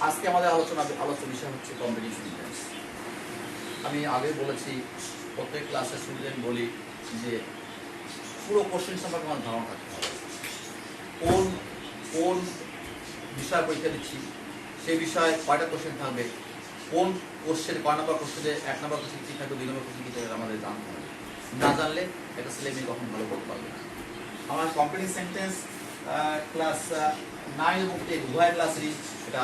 আজকে আমাদের আলোচ্য বিষয় হচ্ছে কম্পিটিভ সেন্টেন্স। আমি আগে বলেছি, প্রত্যেক ক্লাসে স্টুডেন্ট বলি যে পুরো কোশ্চেন সম্পর্কে আমার ধারণা থাকতে হবে। কোন কোন বিষয় পরীক্ষা দিচ্ছি, সেই বিষয়ে কয়টা কোশ্চেন থাকবে, কোন কোশ্চেন কয় নম্বর কোশ্চেনে 1 নম্বর কোশ্চেন কী থাকবে, 2 নম্বর কোশ্চেন কী থাকবে আমাদের জানতে হবে। না জানলে একটা ছেলে মেয়ে কখন ভালো করতে পারবে না। আমার কম্পিটিভ সেন্টেন্স ক্লাস 9 এবং 10 উভয় ক্লাসেরই এটা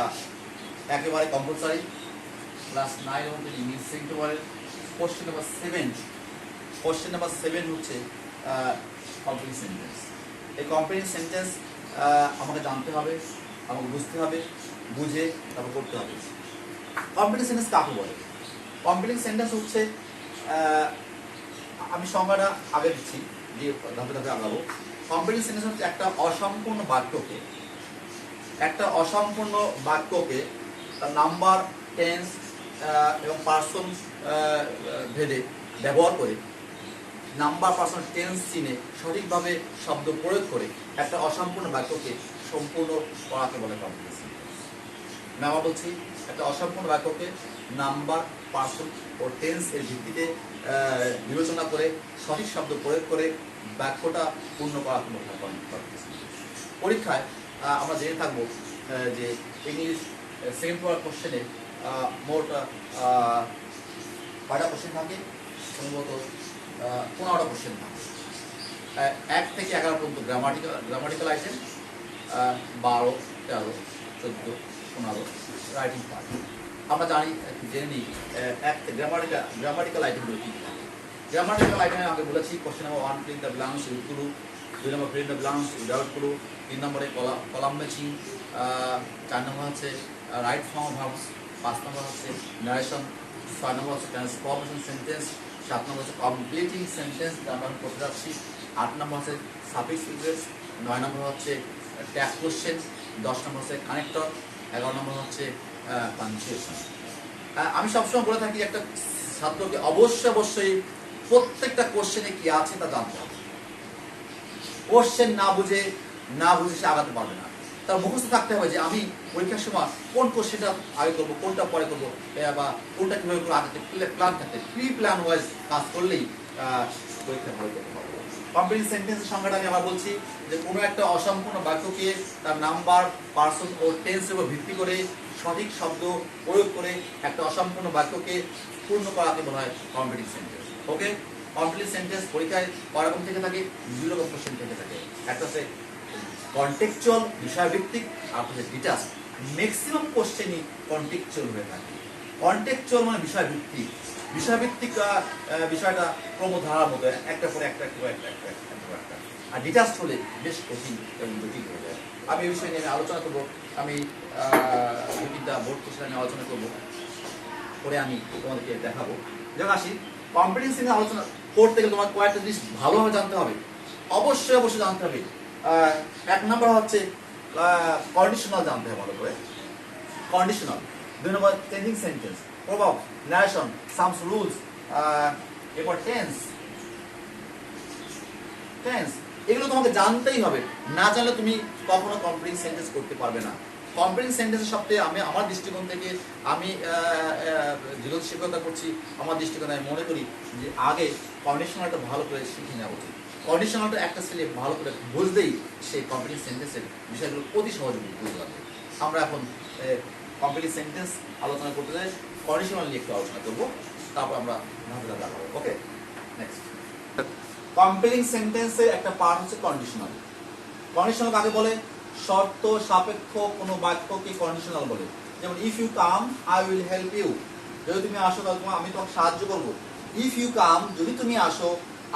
একেবারে কম্পালসারি। ক্লাস 9 এবং 10 ইংলিশ শিখতে পারেন। কোশ্চেন নাম্বার 7 হচ্ছে কম্পিটিভ সেন্টেন্স। এই কম্পিটিভ সেন্টেন্স আমাকে জানতে হবে, আমাকে বুঝতে হবে, বুঝে তারপর করতে হবে। কম্পিটিভ সেন্টেন্স কাকে বলে? কম্পিটিভ সেন্টেন্স হচ্ছে, আমি সংজ্ঞাটা আগে দিচ্ছি, দিয়ে ধাপে ধাপে আগাবো। কম্পিটিভ সেন্টেন্স হচ্ছে একটা অসম্পূর্ণ বাক্যকে তার নাম্বার, টেন্স এবং পার্সন ভেদে ব্যবহার করে, নাম্বার, পার্সন, টেন্স চিনে সঠিকভাবে শব্দ প্রয়োগ করে একটা অসম্পূর্ণ বাক্যকে সম্পূর্ণ করাকে বলে কম্পিটিভ সেন্টেন্স। আমি আবার বলছি, একটা অসম্পূর্ণ বাক্যকে নাম্বার, পার্সন ও টেন্স এর ভিত্তিতে বিবেচনা করে সঠিক শব্দ প্রয়োগ করে বাক্যটা পূর্ণ করাকে বলে কম্পিটিভ সেন্টেন্স। পরীক্ষায় আমরা জেনে থাকবো যে ইংলিশ সেকেন্ড পেপার কোশ্চেনে মোট কয়টা কোশ্চেন থাকে? সম্ভবত 15টা কোশ্চেন থাকে। 1 থেকে 11 পর্যন্ত গ্রামাটিক্যাল আইটেম, 12, 13, 14, 15 রাইটিং পার্ট। আমরা জেনে নিই গ্রামাটিক্যাল আইটেমগুলো কী থাকে। গ্রামাটিক্যাল আইটেমে আগে বলেছি, question number 1 fill in the blanks with clue, 2 number fill in the blanks without clue, 3 নম্বরে কলাম ম্যাচিং, 4 নম্বর হচ্ছে রাইট ফর্ম ভার্বস, 5 নম্বর হচ্ছে ন্যারেশন, 6 নম্বর হচ্ছে ট্রান্সফরমেশন সেন্টেন্স, 7 নম্বর হচ্ছে কমপ্লিটিং সেন্টেন্স, যা আমরা করতে যাচ্ছি, 8 নম্বর হচ্ছে সাফিক্স ফ্রেজ, 9 নম্বর হচ্ছে ট্যাগ কোশ্চেন, 10 নম্বর হচ্ছে কানেক্টর, 11 নম্বর হচ্ছে পাঞ্চুয়েশন। আমি সবসময় বলে থাকি, একটা ছাত্রকে অবশ্যই প্রত্যেকটা কোশ্চেনে কি আছে তা জানতে হবে। কোশ্চেন না বুঝে সে আগাতে পারবে না। তার মুখস্থ থাকতে হবে যে আমি পরীক্ষার সময় কোন কোশ্চেনটা আগে করবো, কোনটা পরে করবো, বা কোনটা কীভাবে করবো, আগে প্ল্যান থাকতে, প্ল্যান ওয়াইজ কাজ করলেই পরীক্ষা ভালো করতে পারবো। কম্পিটিভ সেন্টেন্সের সংজ্ঞাটা আমি আবার বলছি যে কোনো একটা অসম্পূর্ণ বাক্যকে তার নাম্বার, পার্সন ও টেন্সের উপর ভিত্তি করে সঠিক শব্দ প্রয়োগ করে একটা অসম্পূর্ণ বাক্যকে পূর্ণ করাকে বলা হয় কম্পিটিভ সেন্টেন্স। ওকে, কম্পিটিভ সেন্টেন্স পরীক্ষায় কয় রকম থেকে থাকে? 2 রকম কোশ্চেন থেকে থাকে। একটা হচ্ছে কন্টেক্সচুয়াল, বিষয়ভিত্তিক, আর হচ্ছে ডিটাচ। ম্যাক্সিমাম কোশ্চেনই কন্টেক্সচুয়াল হয়ে থাকে। কন্টেক্সচুয়াল মানে বিষয়ভিত্তিক। বিষয়টা ক্রমধারার মতো, একটা পরে একটা। আর ডিটাচ হলে বেশ কঠিন এবং জটিল হয়ে যায়। আমি এই বিষয় নিয়ে আলোচনা করবো। আমি 2-3টা বোর্ড কোশ্চেন নিয়ে আলোচনা করবো, করে আমি তোমাদেরকে দেখাবো। যখন আসি কম্পিটিভ সেন্টেন্স আলোচনা করতে গেলে তোমার কয়েকটা জিনিস ভালোভাবে জানতে হবে, অবশ্যই জানতে হবে। 1 নম্বর হচ্ছে কন্ডিশনাল জানতে হবে ভালো করে। কন্ডিশনাল। 2 নম্বর চেঞ্জিং সেন্টেন্স, প্রভাব, ন্যারেশন, সামস, রুলস, এরপর টেন্স। এগুলো তোমাকে জানতেই হবে। না জানলে তুমি কখনো কম্পিটিভ সেন্টেন্স করতে পারবে না। কম্পিটিভ সেন্টেন্সের সবথেকে আমার দৃষ্টিকোণ থেকে, আমি যেহেতু শিক্ষকতা করছি, আমার দৃষ্টিকোণে আমি মনে করি যে আগে কন্ডিশনালটা ভালো করে শিখে নেওয়া উচিত। কন্ডিশনালটা একটা ছেলে ভালো করে বুঝলেই সেই কম্পিটিভ সেন্টেন্সের বিষয়গুলো অতি সহজে বুঝতে পারবে। আমরা এখন কম্পিটিভ সেন্টেন্স আলোচনা করতে যাই, কন্ডিশনাল নিয়ে একটু আলোচনা করবো, তারপর আমরা ধাপে দেখাবো। ওকে, নেক্সট। কম্পিটিং সেন্টেন্সের একটা পার্ট হচ্ছে কন্ডিশনাল। কন্ডিশনাল কাকে বলে? শর্ত সাপেক্ষ কোনো বাক্যকে কন্ডিশনাল বলে। যেমন if you come I will help you, যদি তুমি আসো তাহলে আমি তোমাকে সাহায্য করবো। ইফ ইউ কাম, যদি তুমি আসো,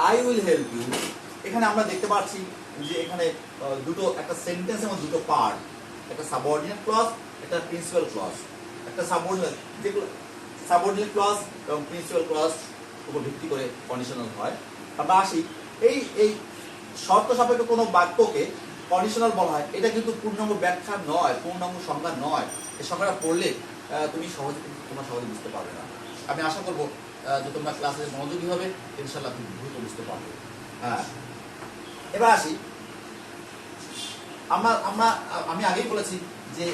আই উইল হেল্প ইউ। এখানে আমরা দেখতে পাচ্ছি যে এখানে একটা সেন্টেন্সের মধ্যে 2টো পার্ট, একটা সাবঅর্ডিনেট ক্লজ, একটা প্রিন্সিপাল ক্লজ। একটা সাবঅর্ডিনেট ক্লজ এবং প্রিন্সিপাল ক্লজ উপর ভিত্তি করে কন্ডিশনাল হয়। আমরা আসি, এই শর্ত সাপেক্ষ কোনো বাক্যকে কন্ডিশনাল বলা হয়। এটা কিন্তু পূর্ণাঙ্গ ব্যাখ্যা নয়, পূর্ণাঙ্গ সংজ্ঞা নয়। এই সংজ্ঞাটা পড়লে তুমি সহজে বুঝতে পারবে না। আমি আশা করবো যে তোমরা ক্লাসে মনোযোগী হবে, ইনশাআল্লাহ তুমি দ্রুত বুঝতে পারবে। হ্যাঁ, এবার আসি, আমি আগেই বলেছি যে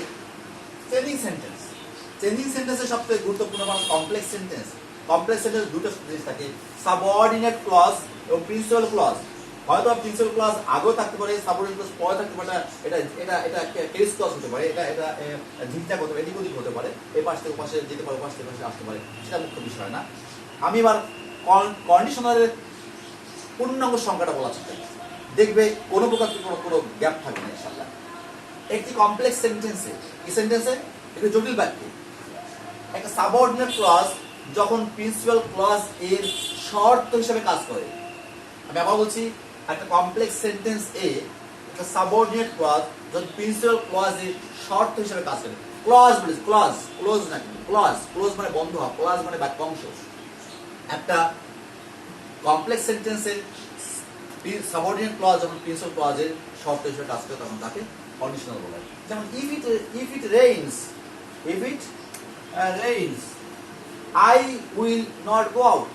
চেঞ্জিং সেন্টেন্স। চেঞ্জিং সেন্টেন্সের সবথেকে গুরুত্বপূর্ণ মানে কমপ্লেক্স সেন্টেন্স। কমপ্লেক্স সেন্টেন্স দুটো জিনিস থাকে, সাবঅর্ডিনেট ক্লজ এবং প্রিন্সিপাল ক্লজ। হয়তো প্রিন্সিপাল ক্লজ আগেও থাকতে পারে, সাবঅর্ডিনেট ক্লজ পরে থাকতে পারে, এটা এটা এটা কেস ক্লজ হতে পারে, এটা এটা ঝিকঝাক হতে পারে, এদিক ওদিক হতে পারে, এই পাশ থেকে পাশে যেতে পারে, পাশ থেকে পাশে আসতে পারে, সেটা মুখ্য বিষয় না। আমি এবার কন্ডিশনারের পূর্ণাঙ্গ সংখ্যাটা বলা চেষ্টা করি, দেখবে কোনো প্রকার কোনো গ্যাপ থাকবে না ইনশাআল্লাহ। একটি কমপ্লেক্স সেন্টেন্সে, এই সেন্টেন্সে একটি জটিল বাক্য, একটা সাবঅর্ডিনেট ক্লজ যখন প্রিন্সিপাল ক্লজ এর শর্ত হিসেবে কাজ করে। আমি আবার বলছি, একটা কমপ্লেক্স সেন্টেন্স এ একটা সাবঅর্ডিনেট ক্লজ যখন প্রিন্সিপাল ক্লজ এর শর্ত হিসেবে কাজ করে। ক্লজ বলিস, ক্লজ, ক্লোজ না, ক্লজ, ক্লোজ মানে বন্ধ হওয়া, ক্লজ মানে বাক্যাংশ। একটা কমপ্লেক্স সেন্টেন্সের সাবঅর্ডিনেট ক্লজ যখন প্রিন্সিপাল ক্লজের শর্ত হিসেবে কাজ করে তখন তাকে কন্ডিশনাল বলা হয়। যেমন if it rains I will not go out।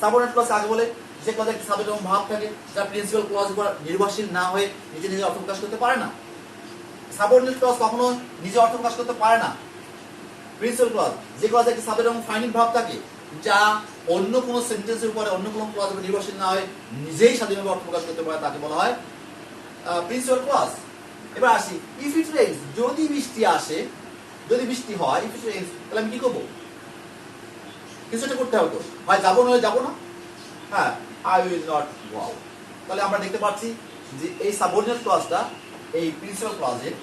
Subordinate clause কাকে বলে? যে ক্লজে একটা সাবজেক্ট এবং ভার্ব থাকে, যা প্রিন্সিপাল ক্লজ উপর নির্ভরশীল না হয়ে নিজে নিজে অর্থ প্রকাশ করতে পারে না। সাবঅর্ডিনেট ক্লজ কখনো নিজে অর্থ প্রকাশ করতে পারে না। প্রিন্সিপাল ক্লজ যে ক্লজে একটা সাবজেক্ট এবং ফাইনাইট ভার্ব থাকে, যা অন্য কোনো সেন্টেন্সের উপরে অন্য কোনো ক্লজ উপর নির্ভরশীল না হয়ে নিজেই স্বাধীনভাবে অর্থ প্রকাশ করতে পারে, তাকে বলা হয় প্রিন্সিপাল ক্লজ। এবার আসি, ইফ ইট রেইনস, যদি বৃষ্টি আসে, যদি বৃষ্টি হয়, ইফ ইট রেইনস, তাহলে আমি কি করবো? কিছু একটা করতে হবে তো, হয় যাবো নয় যাবো না। হ্যাঁ, I will not go out. তাহলে আমরা দেখতে পাচ্ছি যে এই সাবঅর্ডিনেট ক্লজটা এই প্রিন্সিপাল ক্লজের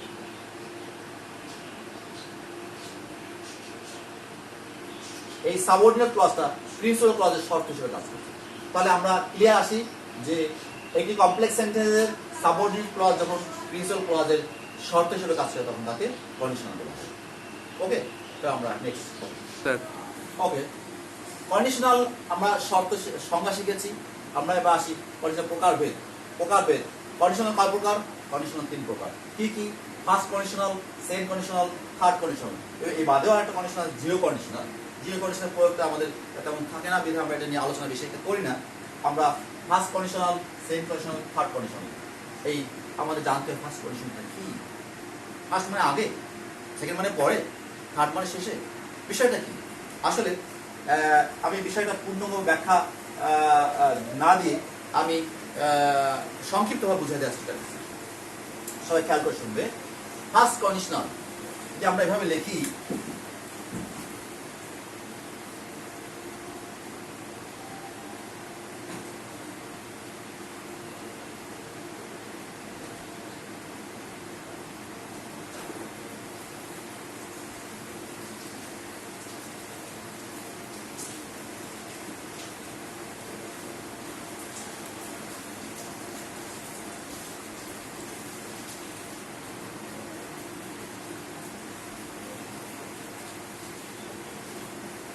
এই সাবঅর্ডিনেট ক্লজটা প্রিন্সিপাল ক্লজের শর্ত হিসেবে কাজ করছে। তাহলে আমরা ক্লিয়ার আসি যে একটি কমপ্লেক্স সেন্টেন্সের সাবঅর্ডিনেট ক্লজ যখন প্রিন্সিপাল ক্লজের শর্ত হিসেবে কাজ করে তখন তাকে কন্ডিশনাল বলা হয়। ওকে, তো আমরা নেক্সট স্যার। ওকে, কন্ডিশনাল আমরা শর্ত সংজ্ঞা শিখেছি। আমরা এবার আসি কন্ডিশনাল প্রকারভেদ। প্রকারভেদ, কন্ডিশনাল কয় প্রকার? কন্ডিশনাল তিন প্রকার। কি কি? First conditional, second conditional, third conditional. এই বাদেও একটা conditional zero conditional. Zero conditional প্রয়োগটা আমাদের তেমন থাকে না, বিধে আমরা এটা নিয়ে আলোচনা বেশি একটা করি না। আমরা first conditional, second conditional, third conditional, এই আমাদের জানতে হবে ফার্স্ট কন্ডিশনটা কি। ফার্স্ট মানে আগে, সেকেন্ড মানে পরে, থার্ড মানে শেষে। বিষয়টা কি? আসলে আমি বিষয়টা পূর্ণাঙ্গ ব্যাখ্যা না দিয়ে আমি সংক্ষিপ্তভাবে বুঝাই দেওয়ার চেষ্টা করছি, সবাই খেয়াল করে শুনবে। ফার্স্ট কন্ডিশনাল যে আমরা এভাবে লিখি,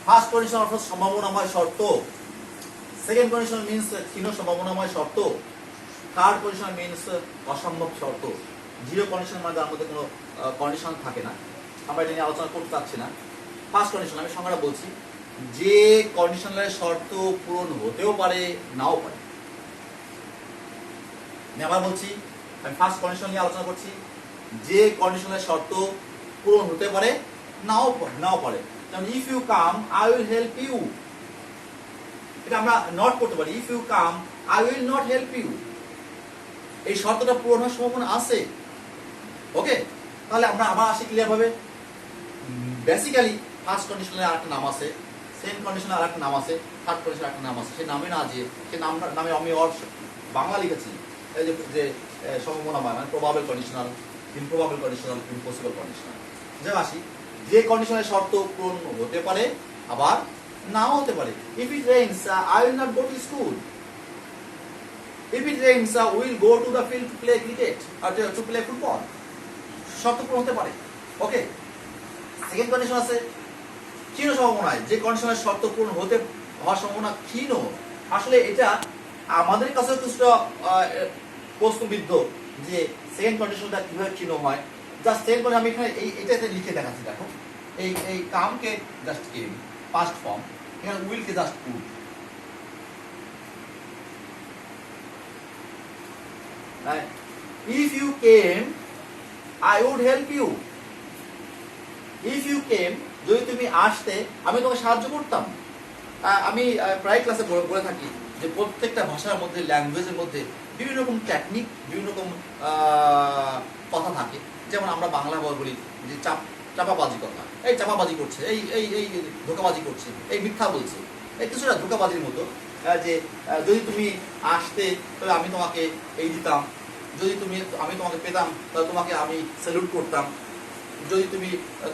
ফার্স্ট কন্ডিশন অর্থাৎ সম্ভাবনাময় শর্ত, সেকেন্ড কন্ডিশন মিন্স ক্ষীণ সম্ভাবনাময় শর্ত, থার্ড কন্ডিশন মিন্স অসম্ভব শর্ত। জিরো কন্ডিশন মানে তার মধ্যে কোনো কন্ডিশন থাকে না, আমরা এটা নিয়ে আলোচনা করতে চাচ্ছি না। ফার্স্ট কন্ডিশন আমি সংজ্ঞাটা বলছি, যে কন্ডিশনের শর্ত পূরণ হতেও পারে নাও পারে। আমি আবার বলছি, আমি ফার্স্ট কন্ডিশন নিয়ে আলোচনা করছি, যে কন্ডিশনের শর্ত পূরণ হতে পারে নাও পারে। যেমন if you come I will help you, এটা আমরা নট করতে পারি, if you come I will not help you. এই শর্তটা পূরণ হওয়ার সম্ভাবনা আছে। ওকে, তাহলে আমরা আবার আসি ক্লিয়ার ভাবে। বেসিক্যালি ফার্স্ট কন্ডিশনের আরেকটা নাম আছে, সেকেন্ড কন্ডিশনের আরেকটা নাম আছে, থার্ড কন্ডিশনের আরেকটা নাম আছে। সেই নামে না যে সেই নামে আমি বাংলা লিখেছি, এই যে সম্ভাবনাময় মানে probable conditional, improbable conditional, impossible conditional. যে আসি, যে কন্ডিশনের শর্ত পূরণ হতে পারে আবার নাও হতে পারে। If it rains I will not go to school, if it rains we will go to the field to play cricket আর টু প্লে ফুটবল। শর্ত পূরণ হতে পারে। ওকে, সেকেন্ড কন্ডিশন আছে ক্ষীণ সম্ভাবনায়, যে কন্ডিশনের শর্ত পূরণ হওয়ার সম্ভাবনা ক্ষীণ। আসলে এটা আমাদের কাছে কিছুটা প্রশ্নবিদ্ধ যে সেকেন্ড কন্ডিশনটা কিভাবে ক্ষীণ হয়। জাস্ট সেকেন্ড করে আমি এখানে এটাতে লিখে দেখাচ্ছি। দেখো, এই কামকে জাস্ট কেম, পাস্ট ফর্ম, এখানে উইলকে just put. If you came I would help you, if you came, যদি তুমি আসতে আমি তোমাকে সাহায্য করতাম। আমি প্রায় ক্লাসে বলে থাকি যে প্রত্যেকটা ভাষার মধ্যে, ল্যাঙ্গুয়েজের মধ্যে বিভিন্ন রকম টেকনিক, বিভিন্ন রকম কথা থাকে। যেমন আমরা বাংলা বলি যে চাপাবাজি কথা, এই চাপাবাজি করছে, এই এই এই ধোকাবাজি করছে, এই মিথ্যা বলছে, এই কিছুটা ধোকাবাজির মতো। যে যদি তুমি আসতে তাহলে আমি তোমাকে এই দিতাম, যদি আমি তোমাকে পেতাম তাহলে তোমাকে আমি স্যালুট করতাম, যদি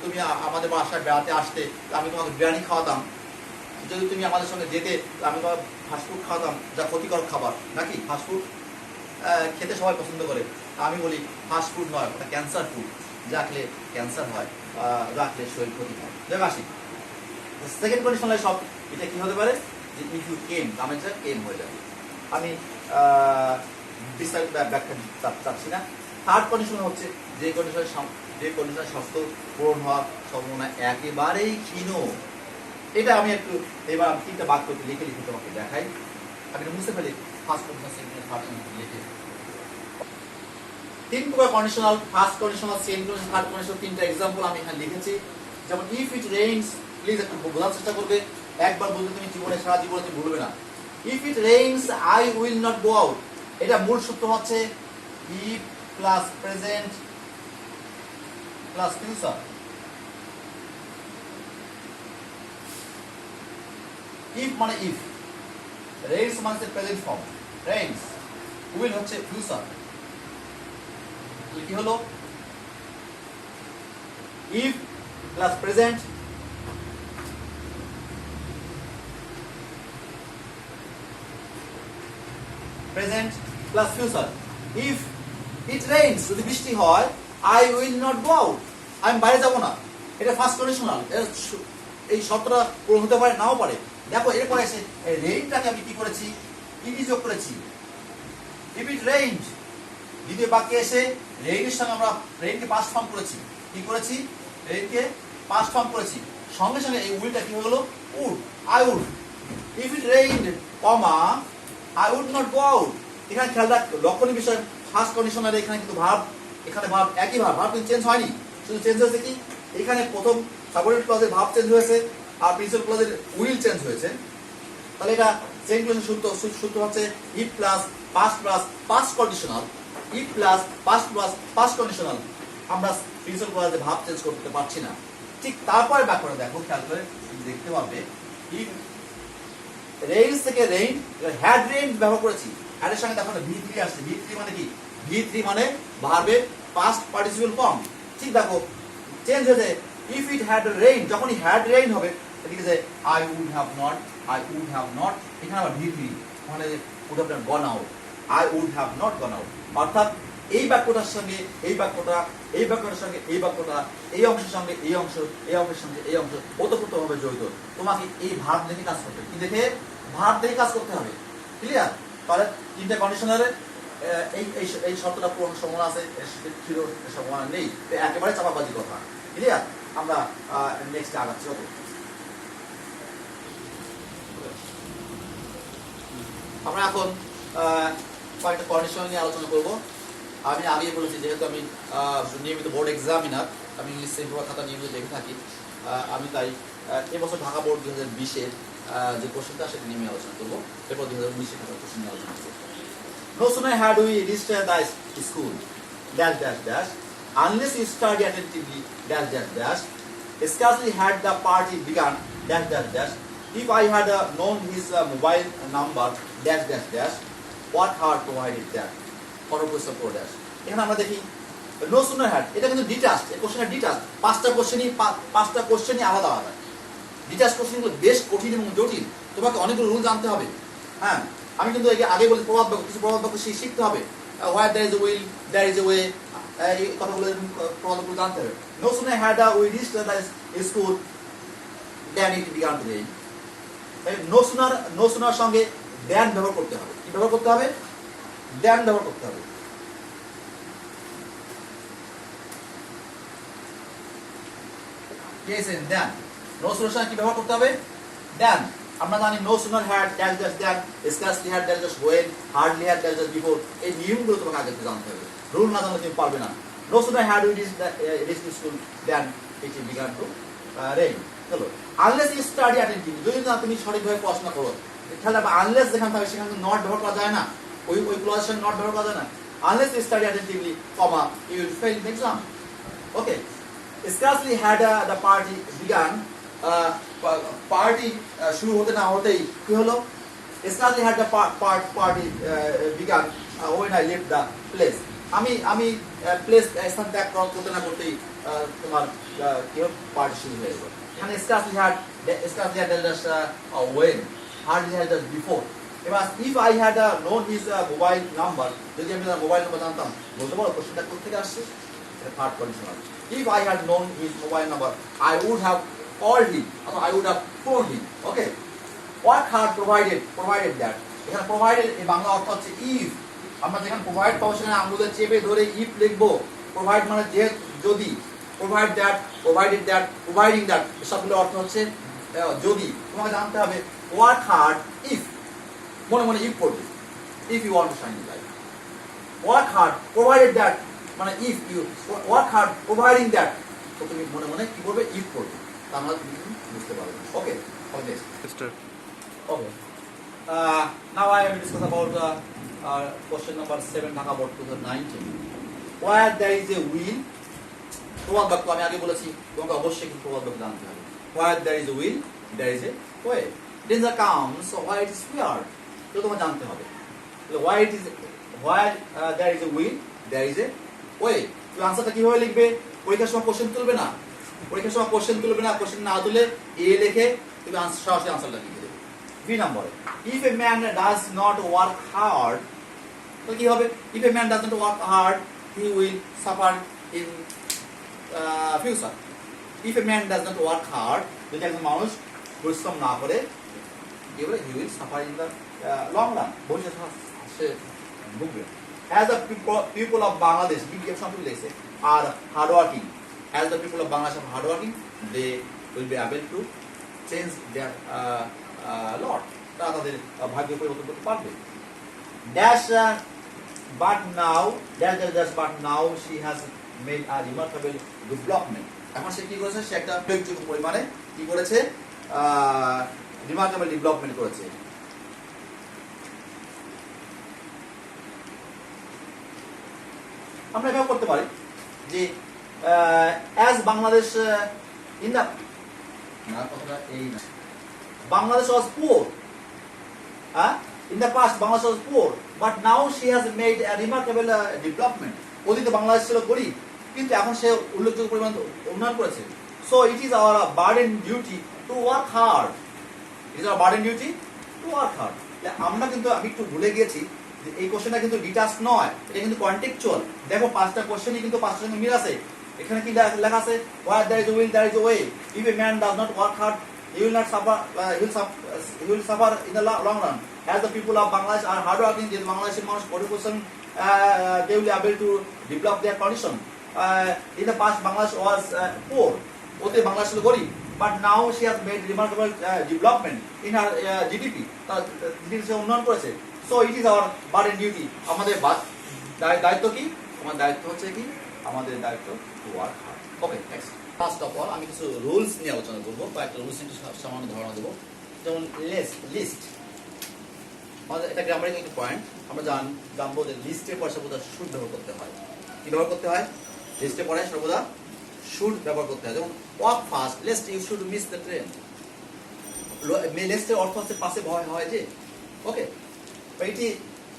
তুমি আমাদের বাসায় বেড়াতে আসতে আমি তোমাকে বিরিয়ানি খাওয়াতাম, যদি তুমি আমাদের সঙ্গে যেতে আমি তোমার ফাস্টফুড খাওয়াতাম, যা ক্ষতিকর খাবার নাকি ফাস্টফুড খেতে সবাই পছন্দ করে। আমি বলি ফাস্টফুড নয়, ওটা ক্যান্সার ফুড, রাখলে ক্যান্সার হয়, রাখলে শরীর ক্ষতি হয়। দেখ আসি সেকেন্ড কন্ডিশনালে সব এটা কি হতে পারে যে ইফ ইউ কেম, কামেন্টটা কেম হয়ে যাবে। আমি বিস্তারিত ব্যাখ্যা চাচ্ছি না। থার্ড কন্ডিশন হচ্ছে যে কন্ডিশনের শর্ত পূরণ হওয়ার সম্ভাবনা একেবারেই ক্ষীণ। এটা আমি একটু এবার 3টা বাক্য লিখে তোমাকে দেখাই। আমি বুঝতে পারি first condition, second condition, third condition লিখে 3 প্রকার conditional, first conditional, second condition, third condition, 3টা एग्जांपल আমি এখানে লিখেছি। যেমন ইফ ইট রেইনস, প্লিজ একটু বোঝার চেষ্টা করবে, একবার বলতে তুমি জীবনে সারা জীবনে তুমি ভুলবে না। If it rains I will not go out, এটা মূল সূত্র হচ্ছে if plus present plus future. If মানে ইফ, রেইনস মানে প্রেজেন্ট ফর্ম, রেইনস, উইল হচ্ছে ফিউচার। কি হলো if plus present plus future. If it rains, যদি বৃষ্টি হয়, I will not go out, আমি বাইরে যাব না। এটা ফার্স্ট কন্ডিশনাল, এই শর্তটা পূরণ হতে পারে নাও পারে। দেখো এরপর এসে এই রেইনটাকে আমি কি করেছি, ইডি যোগ করেছি। ইফ ইট রেইনস, দ্বিতীয় বাক্যে এসে রেইনের সঙ্গে আমরা রেইনকে পাস্ট ফর্ম করেছি। কি করেছি, রেইনকে পাস্ট ফর্ম করেছি। সঙ্গে সঙ্গে এই উইলটা কি হয়ে গেল, would, I would. If it rained comma I would not go out. এখানে খেয়াল রাখ, লক্ষণীয় বিষয়, ফার্স্ট কন্ডিশনারে এখানে কিন্তু ভার্ব, এখানে ভার্ব একই ভার্ব কিন্তু চেঞ্জ হয়নি। শুধু চেঞ্জ হয়েছে কি, এখানে প্রথম সাবঅর্ডিনেট ক্লজের ভার্ব চেঞ্জ হয়েছে আর প্রিন্সিপাল ক্লজের উইল চেঞ্জ হয়েছে। তাহলে এটা সেকেন্ড কন্ডিশন সূত্র হচ্ছে if plus past plus past conditional, if plus past plus past conditional. আমরা প্রিন্সিপাল ক্লজে ভার্ব চেঞ্জ করতে পারছি না। ঠিক তারপরে ব্যাপারটা দেখো, খেয়াল করে দেখতে পাবে, ইফ রেইনস থেকে রেইন, হ্যাড রেইন ব্যবহার করেছি। হ্যাডের সঙ্গে দেখো না ভি3 আসছে। ভি3 মানে কি, ভি3 মানে ভার্বের পাস্ট পার্টিসিপল ফর্ম। ঠিক দেখো চেঞ্জ হয়েছে, ইফ ইট হ্যাড রেইন, যখনই হ্যাড রেইন হবে এদিকে যে I would have not, I would have not, এখানে আবার ভি3 মানে would have gone out, I would have not gone out. অর্থাৎ এই বাক্যটার সঙ্গে এই বাক্যটা, এই বাক্যটার সঙ্গে এই বাক্যটা, এই অংশের সঙ্গে এই অংশ, এই অংশের সঙ্গে এই অংশ ওতপ্রোতভাবে জড়িত। তোমাকে এই ভার্ব দেখে কাজ করতে হবে। কি দেখে, ভার্ব দেখে কাজ করতে হবে। ক্লিয়ার? তাহলে 3টা কন্ডিশনারে এই শর্তটা পূরণ সম্ভাবনা আছে, ছিল সম্ভাবনা নেই, একেবারে চাপাবাজি কথা। ক্লিয়ার? আমরা নেক্সট আগাচ্ছি। ওকে, আমরা এখন কয়েকটা কন্ডিশন নিয়ে আলোচনা করব। আমি আগেই বলেছি, যেহেতু আমি নিয়মিত বোর্ড এক্সামিনার, আমি ইংলিশ সেন্টার খাতা নিয়মিত দেখে থাকি, আমি তাই এবছর ঢাকা বোর্ড 2020-এর যে কোশ্চেনটা সেটা নিয়ে আলোচনা করবো। এরপর 2019-এর খাতার কোশ্চেন নিয়ে আলোচনা করবো। No sooner had we reached the school dash dash dash unless you study attentively dash dash dash scarcely had the party begun dash dash dash if I had known his mobile number dash dash dash what had provided that পরপরিসর করে dash। এখানে আমরা দেখি no sooner had, এটা কিন্তু detached, এই কোশ্চেনটা detached. 5টা কোশ্চেনই আলাদা আলাদা। ডিটাচড কোশ্চেনগুলো বেশ কঠিন এবং জটিল, তোমাকে অনেকগুলো রুল জানতে হবে। হ্যাঁ, আমি কিন্তু আগে বলি প্রবাদ বাক্য, কিছু প্রবাদ বাক্য শিখতে হবে। Where there is a will there is a way, এই কথাগুলো প্রবাদ বাক্য জানতে হবে। No sooner had we reached the school then it began to rain. No sooner সঙ্গে দেন ব্যবহার করতে হবে। কি ব্যবহার করতে হবে? দেন ব্যবহার করতে হবে। দেন, নো সুনার সঙ্গে কি ব্যবহার করতে হবে? দেন। আমরা জানি no sooner had dash dash then, scarcely had dash dash when, hardly had dash dash before. এই নিয়মগুলো তোমাকে আগে জানতে হবে। রুল না জানলে তুমি পারবে না। No sooner had we reached the school than it began to rain. চলো, unless you study attentively, যদি না তুমি সঠিকভাবে পড়াশোনা করো, তাহলে unless যেখানে থাকে সেখানে not ব্যবহার করা যায় না, ওই ক্লজের সঙ্গে not ব্যবহার করা যায় না। Unless you study attentively, comma, you will fail in the exam. Okay. Scarcely had the party begun, party শুরু হতে না হতেই কি হলো? Scarcely had the party begun when I left the place. আমি প্লেস স্থান ত্যাগ করতে না করতেই তোমার কি হলো? পার্টি শুরু হয়ে গেল। এখানে scarcely had tells us when, hardly had us before. এবার if I had known his mobile number, যদি আমি তার মোবাইল নাম্বার জানতাম, বলতে পারো কোশ্চেনটা কোথা থেকে আসছে? এটা third conditional. If I had known his mobile number, I would have called him, or I would have phoned him. Okay. Work hard provided that. এখানে provided এই বাংলা অর্থ হচ্ছে if। আমরা যেখানে provide পাবো সেখানে আঙুলে চেপে ধরে if লিখবো। provide মানে যে যদি, provide that, provided that, providing that, সবগুলো অর্থ হচ্ছে যদি। তোমাকে জানতে হবে work hard if, মনে মনে if করবে, if you want to shine in life. Work hard provided that মানে if you work hard providing that, তো তুমি মনে মনে কি করবে? if করবে। তা আমরা বুঝতে পারবো। ওকে, all this. Okay. Now I will discuss about question number 7, Dhaka Board 2019. Where there is a will, প্রবাদ বাক্য আমি আগে বলেছি, তোমাকে অবশ্যই কিন্তু প্রবাদ বাক্য জানতে হবে। Where there is a will, there is a way. Danger comes where it is feared. তো তোমাকে জানতে হবে। Where there is a will, there is a way. তুমি আনসারটা কিভাবে লিখবে? পরীক্ষার সময় কোশ্চেন তুলবে না, কোশ্চেন না তুলে এ লিখে তুমি সরাসরি আনসারটা লিখে দেবে। বি নম্বরে, if a man does not work hard, তো কি হবে? If a man does not work hard, he will suffer in future. If a man does not work hard, যদি একজন মানুষ পরিশ্রম না করে, কি হবে? He will suffer in the long run. ভবিষ্যতে সে ভুগবে। As the people of Bangladesh, something like say, are hardworking. As the people of Bangladesh are hardworking, they will be able to change their lot. তারা তাদের ভাগ্য পরিবর্তন করতে পারবে। But now she has made a remarkable development. এখন সে কি করেছে? সে একটা উল্লেখযোগ্য পরিমাণে কি করেছে? remarkable development করেছে। আমরা এভাবে করতে পারি যে as বাংলাদেশ in the কথাটা এই না, Bangladesh was poor. In the past, Bangladesh was poor, but now she has made a remarkable development. অতীতে বাংলাদেশ ছিল গরিব, কিন্তু এখন সে উল্লেখযোগ্য পরিমাণ উন্নয়ন করেছে। So it is our burden duty to work hard. It is our burden duty to work hard. আমরা কিন্তু আমি একটু ভুলে গিয়েছি যে এই কোশ্চেনটা কিন্তু ডিটাচ নয়, এটা কিন্তু কন্টেক্সচুয়াল। দেখো পাঁচটা কোশ্চেনই কিন্তু পাঁচটার সঙ্গে মিল আছে। এখানে কি লেখা আছে? Where there is a will, there is a way. If a man does not work hard, he will suffer in the long run. As the people of Bangladesh are hardworking, the Bangladeshi মানুষ পরিশ্রম, they will be able to develop their condition. In the past, Bangladesh was poor. ওতে বাংলাদেশ ছিল গরিব, but now she has made remarkable development in her GDP. GDP সে উন্নয়ন করেছে। So it is our burden duty. আমাদের দায়িত্ব কি? আমার দায়িত্ব হচ্ছে কি? আমাদের দায়িত্ব to work hard. Okay, next. First of all, আমি কিছু রুলস নিয়ে আলোচনা করবো, কয়েকটা রুলস নিয়ে সামান্য ধারণা দেবো। যেমন লিস্ট, আমাদের এটা গ্রামারিক্যাল একটা পয়েন্ট। আমরা জানবো যে লিস্টের পরে সর্বদা শুড ব্যবহার করতে হয়। কি ব্যবহার করতে হয়? লিস্টের পরে সর্বদা শুড ব্যবহার করতে হয়। যেমন walk fast, lest you should miss the train. লেস্টের অর্থ হচ্ছে পাশে ভয় হয় যে। Okay,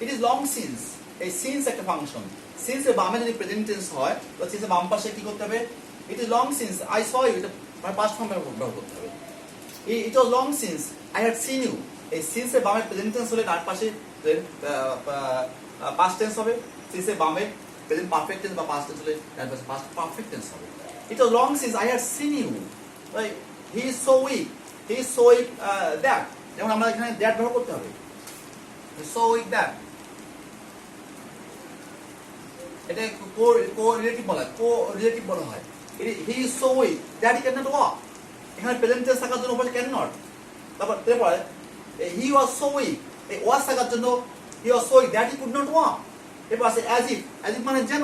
it is long since. এই সিন্স একটা ফাংশন। সিন্সের বামে যদি প্রেজেন্ট টেন্স হয়, তো সিন্সের বাম পাশে কি করতে হবে? It is long since I saw you, এটা মানে পাস্ট ফর্ম ব্যবহার করতে হবে। It was long since I had seen you. এই সিন্সের বামে প্রেজেন্ট টেন্স হলে ডান পাশে পাস্ট টেন্স হবে। সিন্সের বামে প্রেজেন্ট পারফেক্ট টেন্স বা পাস্ট টেন্স হলে ডান পাশে পাস্ট পারফেক্ট টেন্স হবে। It was long since I had seen you. He is so weak, that. যেমন আমরা এখানে দ্যাট ব্যবহার করতে হবে। সো উইক দ্যাট, এটা কো-রিলেটিভ বলা হয়। হি is so weak that he can not walk. এখানে প্রেজেন্ট টেন্স থাকার জন্য উপরে ক্যান নট। তারপরে হি ওয়াজ সো উইক, এই ওয়াজ থাকার জন্য he was so weak that he could not walk. এরপর আছে অ্যাজ ইফ মানে যেন।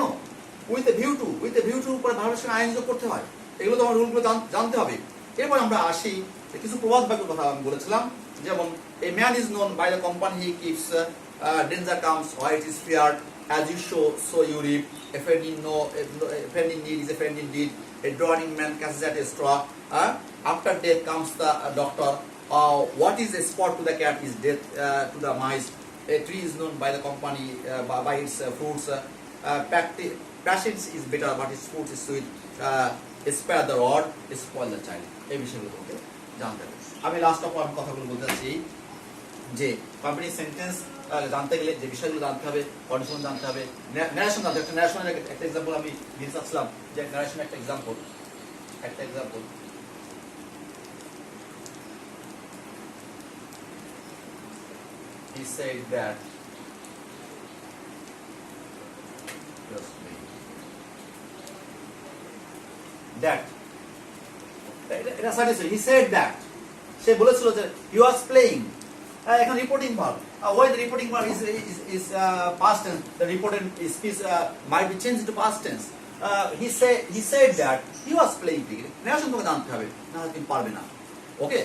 উইথ এ ভিউ টু উপরে ভার্বের সঙ্গে আইএনজি যোগ করতে হয়। এগুলো তোমার রুলগুলো জানতে হবে। এরপর আমরা আসি কিছু প্রবাদ বাক্যের কথা আমি বলেছিলাম, যেমন a man is known by the company he keeps, danger comes what is feared, as you show so you reap, a friend in need is a friend indeed, a drowning man catches at a straw, after death comes the doctor, what is a spot to the cat is death to the mice, a tree is known by the company by its fruits, patience is bitter but its fruit is sweet, spare the rod, spoil the child। এই বিষয়গুলো তোমাকে জানতে হবে। আমি last of আমি কথাগুলো বলতে চাচ্ছি যে কমপ্লিট সেন্টেন্স জানতে গেলে যে বিষয়গুলো জানতে হবে, কন্ডিশন জানতে হবে, ন্যারেশন জানতে হবে। একটা ন্যারেশনের একটা এক্সাম্পল আমি দিতে চাচ্ছিলাম, যে ন্যারেশনের একটা এক্সাম্পল he said that এটা সাজেশন, he said that সে বলেছিল যে he was playing, এখন reporting verb, why the reporting verb is past tense, the reported speech might be changed to past tense, he said that he was playing cricket। Narration তোমাকে জানতে হবে, না হলে তুমি পারবে না। ওকে,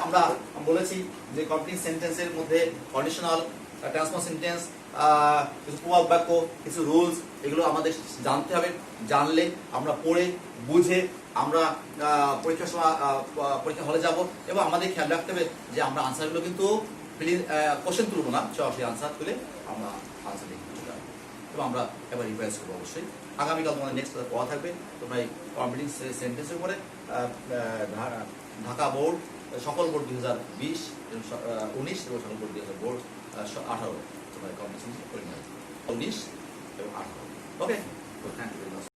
আমরা বলেছি যে কমপ্লিট সেন্টেন্সের মধ্যে কন্ডিশনাল, ট্রান্সফর্ম সেন্টেন্স, কিছু প্রবাদ বাক্য, কিছু রুলস, এগুলো আমাদের জানতে হবে। জানলে আমরা পড়ে বুঝে আমরা পরীক্ষার সময় পরীক্ষা হলে যাব, এবং আমাদের খেয়াল রাখতে হবে যে আমরা আনসারগুলো কিন্তু কোশ্চেন তুলব না, সরাসরি আনসার তুলে আমরা আনসার লিখতে যাবো, এবং আমরা এবার রিভাইজ করবো অবশ্যই। আগামীকাল তোমাদের নেক্সট পড়া থাকবে, তোমরা এই কমপ্লিট সেন্টেন্সের উপরে ঢাকা বোর্ড, সকল বোর্ড 2020, 19 এবং সকল বোর্ড 2018 তোমরা কমপ্লিট করে নেবে, 19 এবং 18। ওকে, থ্যাংক ইউ।